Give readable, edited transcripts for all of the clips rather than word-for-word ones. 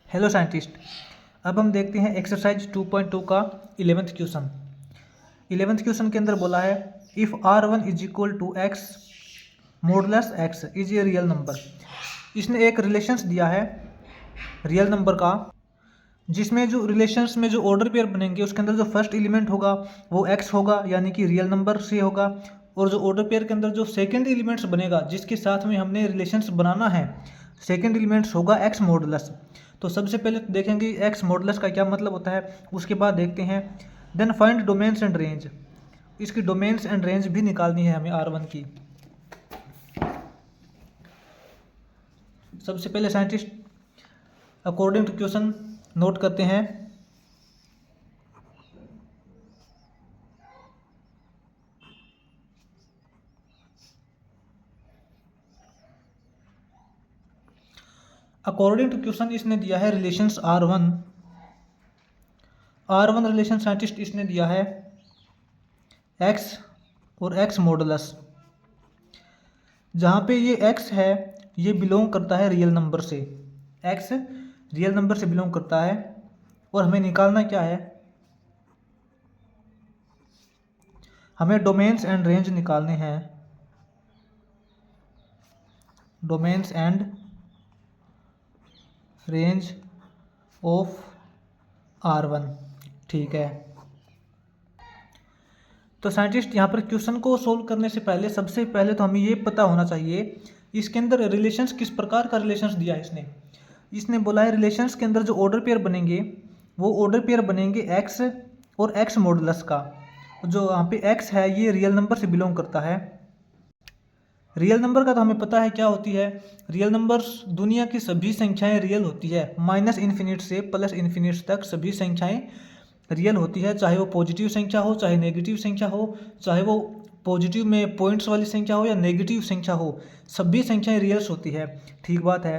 Hello scientist. अब हम देखते हैं एक्सरसाइज 2.2 का 11th क्वेश्चन। 11th क्वेश्चन के अंदर बोला है if R1 is equal to X modulus X is a real number. इसने एक रिलेशंस दिया है रियल नंबर का, जिसमें जो रिलेशंस में जो ऑर्डर पेयर बनेंगे उसके अंदर जो फर्स्ट एलिमेंट होगा वो एक्स होगा, यानी कि रियल नंबर से होगा। और जो ऑर्डर पेयर के अंदर जो सेकेंड एलिमेंट्स बनेगा जिसके साथ में हमने रिलेशंस बनाना है, सेकेंड एलिमेंट्स होगा एक्स मॉडुलस। तो सबसे पहले तो देखेंगे एक्स मॉडुलस का क्या मतलब होता है, उसके बाद देखते हैं then find domains and range. इसकी डोमेन्स एंड रेंज भी निकालनी है हमें R1 की। सबसे पहले scientist according to question note करते हैं। अकॉर्डिंग टू क्वेश्चन इसने दिया है रिलेशंस R1 रिलेशन साइंटिस्ट इसने दिया है x और x मॉडुलस। जहाँ पे ये x है ये बिलोंग करता है रियल नंबर से, x रियल नंबर से बिलोंग करता है। और हमें निकालना क्या है, हमें डोमेन्स एंड रेंज निकालने हैं, domains and range of R1। ठीक है, तो साइंटिस्ट यहाँ पर क्वेश्चन को सोल्व करने से पहले सबसे पहले तो हमें ये पता होना चाहिए इसके अंदर रिलेशंस किस प्रकार का रिलेशंस दिया है। इसने बोला है रिलेशंस के अंदर जो ऑर्डर पेयर बनेंगे वो ऑर्डर पेयर बनेंगे एक्स और एक्स मॉडुलस का। जो यहाँ पे एक्स है ये रियल नंबर से बिलोंग करता है। रियल नंबर का तो हमें पता है क्या होती है, रियल नंबर्स दुनिया की सभी संख्याएं रियल होती है, -∞ से +∞ तक सभी संख्याएं रियल होती है, चाहे वो पॉजिटिव संख्या हो चाहे नेगेटिव संख्या हो, चाहे वो पॉजिटिव में पॉइंट्स वाली संख्या हो या नेगेटिव संख्या हो, सभी संख्याएं रियल्स होती है। ठीक बात है।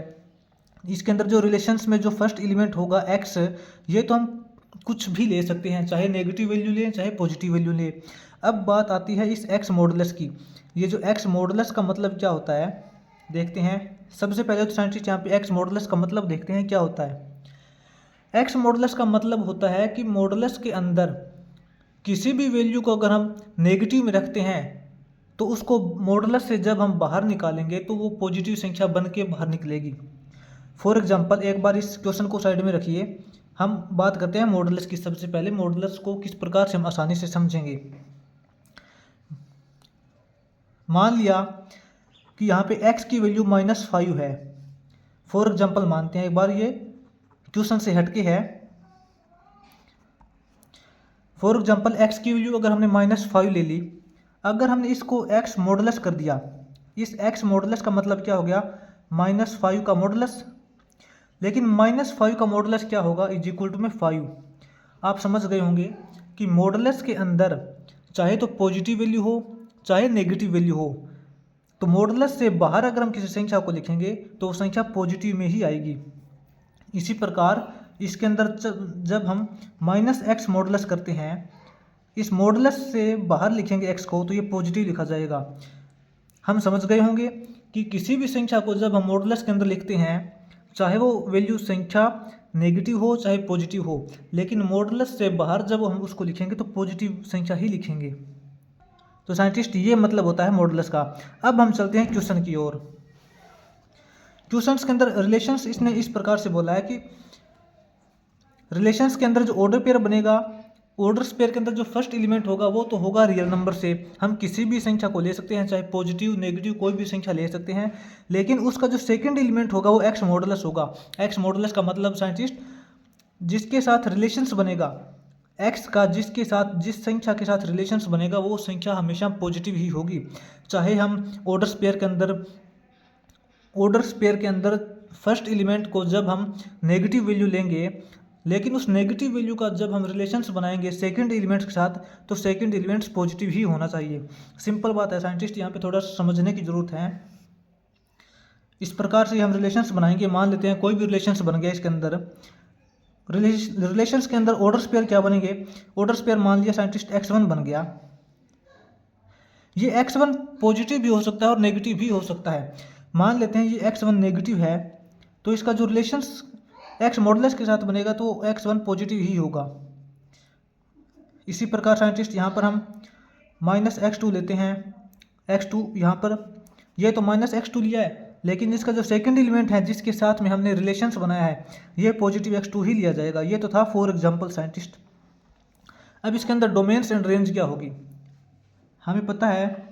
इसके अंदर जो रिलेशंस में जो फर्स्ट एलिमेंट होगा एक्स, ये तो हम कुछ भी ले सकते हैं, चाहे नेगेटिव वैल्यू लें चाहे पॉजिटिव वैल्यू लें। अब बात आती है इस एक्स मॉडुलस की। ये जो एक्स मॉडुलस का मतलब क्या होता है देखते हैं। सबसे पहले तो साइंटिस्ट यहाँ पे एक्स मॉडुलस का मतलब देखते हैं क्या होता है। एक्स मॉडुलस का मतलब होता है कि मॉडुलस के अंदर किसी भी वैल्यू को अगर हम नेगेटिव में रखते हैं तो उसको मॉडुलस से जब हम बाहर निकालेंगे तो वो पॉजिटिव संख्या बन के बाहर निकलेगी। फॉर एग्जाम्पल एक बार इस क्वेश्चन को साइड में रखिए, हम बात करते हैं मॉडुलस की। सबसे पहले मॉडुलस को किस प्रकार से हम आसानी से समझेंगे। मान लिया कि यहाँ पे x की वैल्यू -5 है। फॉर एग्जाम्पल मानते हैं, एक बार ये क्वेश्चन से हटके है। फॉर एग्जाम्पल x की वैल्यू अगर हमने -5 ले ली, अगर हमने इसको x मॉडुलस कर दिया, इस x मॉडुलस का मतलब क्या हो गया, -5 का मॉडुलस। लेकिन -5 का मॉडुलस क्या होगा, = में 5। आप समझ गए होंगे कि मॉडुलस के अंदर चाहे तो पॉजिटिव वैल्यू हो चाहे नेगेटिव वैल्यू हो, तो मॉडुलस से बाहर अगर हम किसी संख्या को लिखेंगे तो वो संख्या पॉजिटिव में ही आएगी। इसी प्रकार इसके अंदर जब हम -x मॉडुलस करते हैं, इस मॉडुलस से बाहर लिखेंगे x को तो ये पॉजिटिव लिखा जाएगा। हम समझ गए होंगे कि किसी भी संख्या को जब हम मॉडुलस के अंदर लिखते हैं, चाहे वो वैल्यू संख्या नेगेटिव हो चाहे पॉजिटिव हो, लेकिन मॉडुलस से बाहर जब हम उसको लिखेंगे तो पॉजिटिव संख्या ही लिखेंगे। तो साइंटिस्ट ये मतलब होता है मॉडुलस का। अब हम चलते हैं क्वेश्चन की ओर। क्वेश्चंस के अंदर रिलेशंस इसने इस प्रकार से बोला है कि रिलेशंस के अंदर जो ऑर्डर पेयर बनेगा, ऑर्डर पेयर के अंदर जो फर्स्ट एलिमेंट होगा वो तो होगा रियल नंबर से। हम किसी भी संख्या को ले सकते हैं, चाहे पॉजिटिव नेगेटिव कोई भी संख्या ले सकते हैं, लेकिन उसका जो सेकंड एलिमेंट होगा वो एक्स मॉडुलस होगा। एक्स मॉडुलस का मतलब साइंटिस्ट जिसके साथ रिलेशंस बनेगा एक्स का, जिसके साथ जिस संख्या के साथ रिलेशंस बनेगा वो संख्या हमेशा पॉजिटिव ही होगी। चाहे हम ऑर्डर पेयर के अंदर फर्स्ट एलिमेंट को जब हम नेगेटिव वैल्यू लेंगे, लेकिन उस नेगेटिव वैल्यू का जब हम रिलेशंस बनाएंगे सेकंड एलिमेंट्स के साथ तो सेकंड एलिमेंट्स पॉजिटिव ही होना चाहिए। सिंपल बात है साइंटिस्ट, यहाँ पे थोड़ा समझने की ज़रूरत है। इस प्रकार से हम रिलेशंस बनाएंगे। मान लेते हैं कोई भी रिलेशंस बन गया, इसके अंदर रिलेशंस के अंदर ऑर्डर पेयर क्या बनेंगे, ऑर्डर पेयर मान लिया साइंटिस्ट x1 बन गया। ये x1 पॉजिटिव भी हो सकता है और नेगेटिव भी हो सकता है। मान लेते हैं ये x1 नेगेटिव है, तो इसका जो रिलेशंस एक्स मॉडुलस के साथ बनेगा तो x1 पॉजिटिव ही होगा। इसी प्रकार साइंटिस्ट यहाँ पर हम -x2 लेते हैं। x2 यहाँ पर ये तो -x2 लिया है, लेकिन इसका जो सेकंड एलिमेंट है जिसके साथ में हमने रिलेशंस बनाया है ये पॉजिटिव x2 ही लिया जाएगा। ये तो था फॉर एग्जांपल साइंटिस्ट। अब इसके अंदर डोमेन्स एंड रेंज क्या होगी, हमें पता है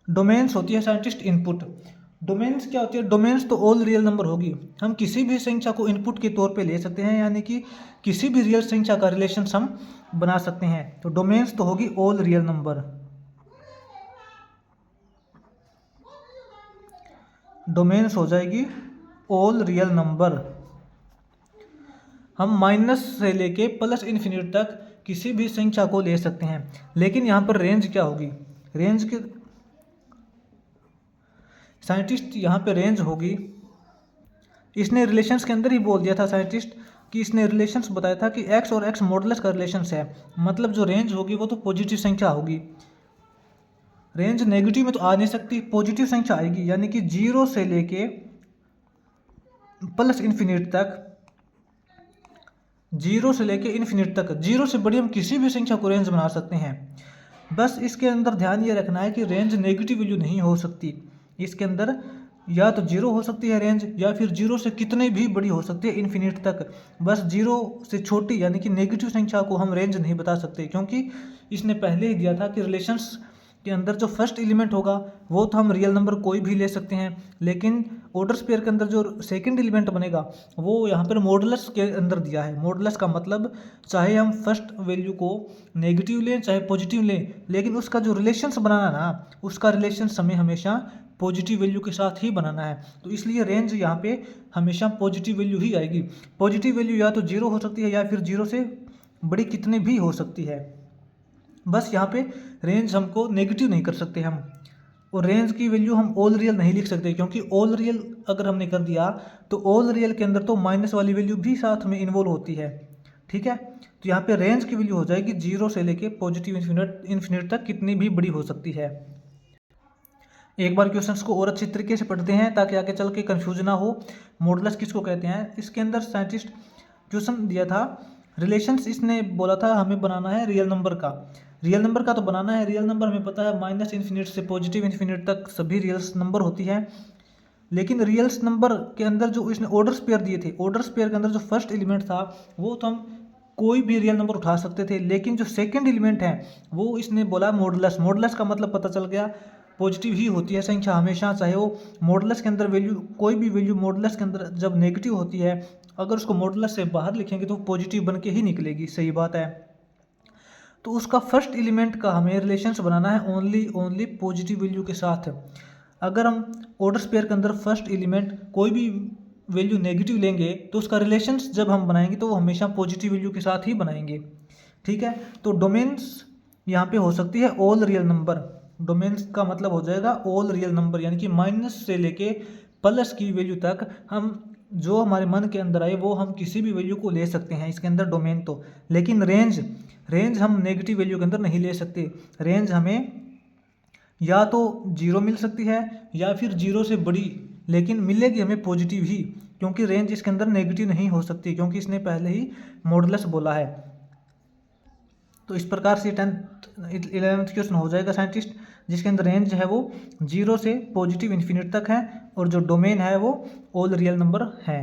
डोमेन्स होती है साइंटिस्ट इनपुट। डोमेन्स क्या होती है, डोमेन्स तो ऑल रियल नंबर होगी। हम किसी भी संख्या को इनपुट के तौर पे ले सकते हैं, यानी कि किसी भी रियल संख्या का रिलेशन हम बना सकते हैं। तो डोमेन्स तो होगी ऑल रियल नंबर। डोमेन्स हो जाएगी ऑल रियल नंबर। हम माइनस से लेके प्लस इन्फिनिटी तक किसी भी संख्या को ले सकते हैं। लेकिन यहाँ पर रेंज क्या होगी, रेंज के साइंटिस्ट यहाँ पे रेंज होगी, इसने रिलेशंस के अंदर ही बोल दिया था साइंटिस्ट कि इसने रिलेशंस बताया था कि x और x मॉडुलस का रिलेशंस है। मतलब जो रेंज होगी वो तो पॉजिटिव संख्या होगी। रेंज नेगेटिव में तो आ नहीं सकती, पॉजिटिव संख्या आएगी, यानी कि 0 से लेके प्लस इन्फिनिटी तक, 0 से लेके इन्फिनिटी तक, 0 से बड़ी हम किसी भी संख्या को रेंज बना सकते हैं। बस इसके अंदर ध्यान ये रखना है कि रेंज नेगेटिव वैल्यू नहीं हो सकती। इसके अंदर या तो 0 हो सकती है रेंज, या फिर 0 से कितने भी बड़ी हो सकती है इन्फिनिटी तक। बस 0 से छोटी यानी कि नेगेटिव संख्या को हम रेंज नहीं बता सकते, क्योंकि इसने पहले ही दिया था कि रिलेशंस के अंदर जो फर्स्ट एलिमेंट होगा वो तो हम रियल नंबर कोई भी ले सकते हैं, लेकिन ऑर्डर स्पेयर के अंदर जो सेकंड एलिमेंट बनेगा वो यहाँ पर मॉडुलस के अंदर दिया है। मॉडुलस का मतलब चाहे हम फर्स्ट वैल्यू को नेगेटिव लें चाहे पॉजिटिव लें, लेकिन उसका जो रिलेशंस बनाना ना, उसका रिलेशंस हमें हमेशा पॉजिटिव वैल्यू के साथ ही बनाना है। तो इसलिए रेंज यहाँ पे हमेशा पॉजिटिव वैल्यू ही आएगी। पॉजिटिव वैल्यू या तो 0 हो सकती है या फिर 0 से बड़ी कितने भी हो सकती है। बस यहाँ पे रेंज हमको नेगेटिव नहीं कर सकते हम, और रेंज की वैल्यू हम ऑल रियल नहीं लिख सकते, क्योंकि ऑल रियल अगर हमने कर दिया तो ऑल रियल के अंदर तो माइनस वाली वैल्यू भी साथ में इन्वॉल्व होती है। ठीक है, तो यहाँ पे रेंज की वैल्यू हो जाएगी 0 से लेके पॉजिटिव इन्फिनिटी तक कितनी भी बड़ी हो सकती है। एक बार क्वेश्चंस को और अच्छी तरीके से पढ़ते हैं ताकि आगे चल के कन्फ्यूज ना हो। मॉडुलस किसको कहते हैं, इसके अंदर साइंटिस्ट क्वेश्चन दिया था रिलेशंस, इसने बोला था हमें बनाना है रियल नंबर का। रियल नंबर का तो बनाना है, रियल नंबर हमें पता है माइनस इन्फिनिटी से पॉजिटिव इन्फिनिटी तक सभी रियल्स नंबर होती है। लेकिन रियल्स नंबर के अंदर जो इसने ऑर्डर स्पेयर दिए थे, ऑर्डर स्पेयर के अंदर जो फर्स्ट एलिमेंट था वो तो हम कोई भी रियल नंबर उठा सकते थे, लेकिन जो सेकंड एलिमेंट है वो इसने बोला मॉडुलस। मॉडुलस का मतलब पता चल गया पॉजिटिव ही होती है संख्या हमेशा, चाहे वो मॉडुलस के अंदर वैल्यू कोई भी वैल्यू मॉडुलस के अंदर जब नेगेटिव होती है, अगर उसको मॉडुलस से बाहर लिखेंगे तो पॉजिटिव बन के ही निकलेगी। सही बात है। तो उसका फर्स्ट एलिमेंट का हमें रिलेशंस बनाना है ओनली पॉजिटिव वैल्यू के साथ। अगर हम ऑर्डर स्पेयर के अंदर फर्स्ट एलिमेंट कोई भी वैल्यू नेगेटिव लेंगे तो उसका रिलेशंस जब हम बनाएंगे तो वो हमेशा पॉजिटिव वैल्यू के साथ ही बनाएंगे। ठीक है, तो डोमेन्स यहाँ पे हो सकती है ऑल रियल नंबर। डोमेन्स का मतलब हो जाएगा ऑल रियल नंबर, यानी कि माइनस से लेके प्लस की वैल्यू तक हम जो हमारे मन के अंदर आए वो हम किसी भी वैल्यू को ले सकते हैं इसके अंदर डोमेन तो। लेकिन रेंज हम नेगेटिव वैल्यू के अंदर नहीं ले सकते। रेंज हमें या तो 0 मिल सकती है या फिर 0 से बड़ी, लेकिन मिलेगी हमें पॉजिटिव ही, क्योंकि रेंज इसके अंदर नेगेटिव नहीं हो सकती, क्योंकि इसने पहले ही मॉडुलस बोला है। तो इस प्रकार से 10th 11th क्वेश्चन हो जाएगा साइंटिस्ट, जिसके अंदर रेंज है वो 0 से पॉजिटिव इन्फिनिटी तक है और जो डोमेन है वो ऑल रियल नंबर है।